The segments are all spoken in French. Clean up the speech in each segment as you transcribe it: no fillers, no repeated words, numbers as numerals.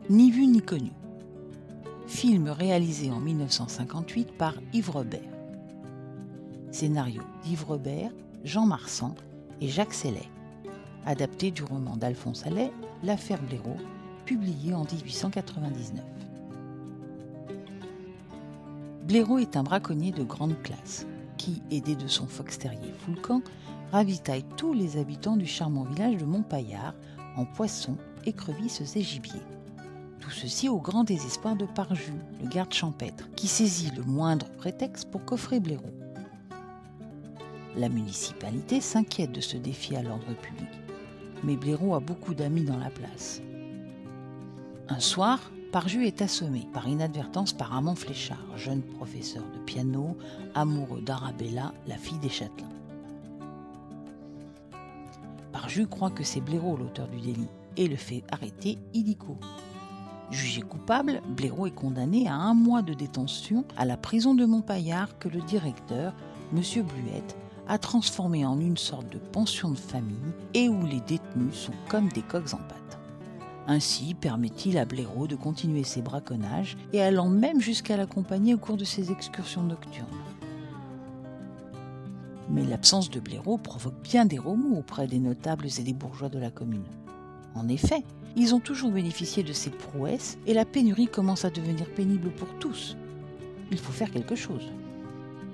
Ni vu ni connu. Film réalisé en 1958 par Yves Robert. Scénario d'Yves Robert, Jean Marsan et Jacques Sellet. Adapté du roman d'Alphonse Allais, L'affaire Blaireau, publié en 1899. Blaireau est un braconnier de grande classe qui, aidé de son fox terrier Foulcan, ravitaille tous les habitants du charmant village de Montpaillard en poissons, écrevisses et gibier. Tout ceci au grand désespoir de Parjus, le garde champêtre, qui saisit le moindre prétexte pour coffrer Blaireau. La municipalité s'inquiète de ce défi à l'ordre public, mais Blaireau a beaucoup d'amis dans la place. Un soir, Parjus est assommé par inadvertance par Armand Fléchard, jeune professeur de piano, amoureux d'Arabella, la fille des Châtelains. Parjus croit que c'est Blaireau l'auteur du délit et le fait arrêter illico. Jugé coupable, Blaireau est condamné à 1 mois de détention à la prison de Montpaillard que le directeur, M. Bluette, a transformé en une sorte de pension de famille et où les détenus sont comme des coqs en pâte. Ainsi permet-il à Blaireau de continuer ses braconnages et allant même jusqu'à l'accompagner au cours de ses excursions nocturnes. Mais l'absence de Blaireau provoque bien des remous auprès des notables et des bourgeois de la commune. En effet, ils ont toujours bénéficié de ses prouesses et la pénurie commence à devenir pénible pour tous. Il faut faire quelque chose.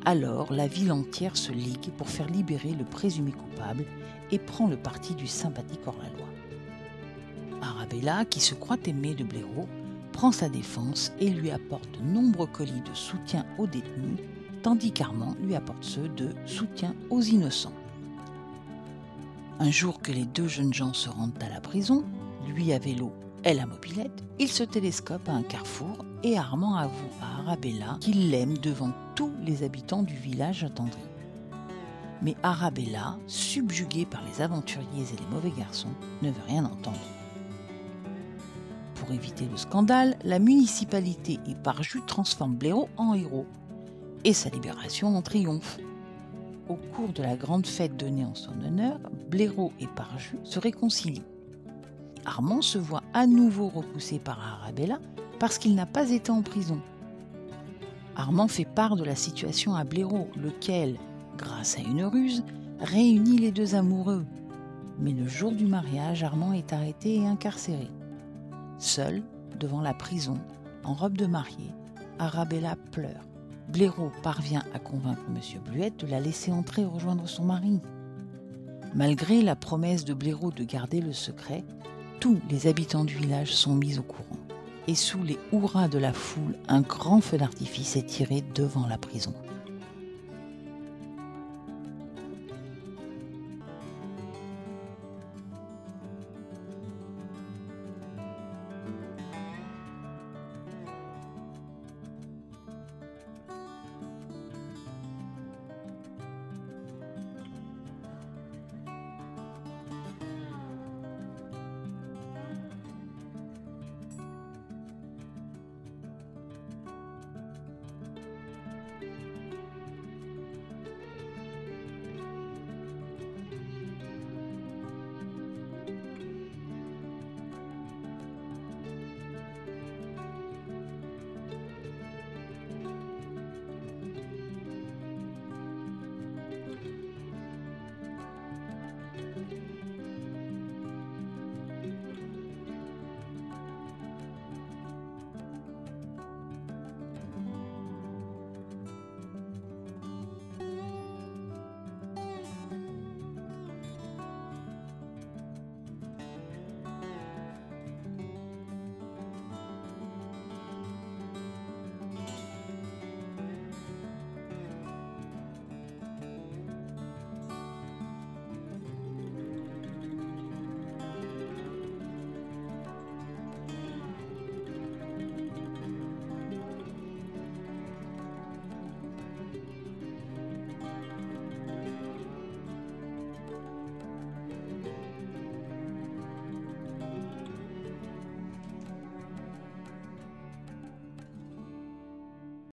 Alors, la ville entière se ligue pour faire libérer le présumé coupable et prend le parti du sympathique hors-la-loi. Arabella, qui se croit aimée de Blaireau, prend sa défense et lui apporte de nombreux colis de soutien aux détenus, tandis qu'Armand lui apporte ceux de soutien aux innocents. Un jour que les 2 jeunes gens se rendent à la prison, lui à vélo, elle à mobilette, ils se télescopent à un carrefour et Armand avoue à Arabella qu'il l'aime devant tous les habitants du village attendri. Mais Arabella, subjuguée par les aventuriers et les mauvais garçons, ne veut rien entendre. Pour éviter le scandale, la municipalité et Parjus transforment Blaireau en héros et sa libération en triomphe. Au cours de la grande fête donnée en son honneur, Blaireau et Parjus se réconcilient. Armand se voit à nouveau repoussé par Arabella parce qu'il n'a pas été en prison. Armand fait part de la situation à Blaireau, lequel, grâce à une ruse, réunit les 2 amoureux. Mais le jour du mariage, Armand est arrêté et incarcéré. Seul, devant la prison, en robe de mariée, Arabella pleure. Blaireau parvient à convaincre M. Bluette de la laisser entrer et rejoindre son mari. Malgré la promesse de Blaireau de garder le secret, tous les habitants du village sont mis au courant. Et sous les hurrahs de la foule, un grand feu d'artifice est tiré devant la prison.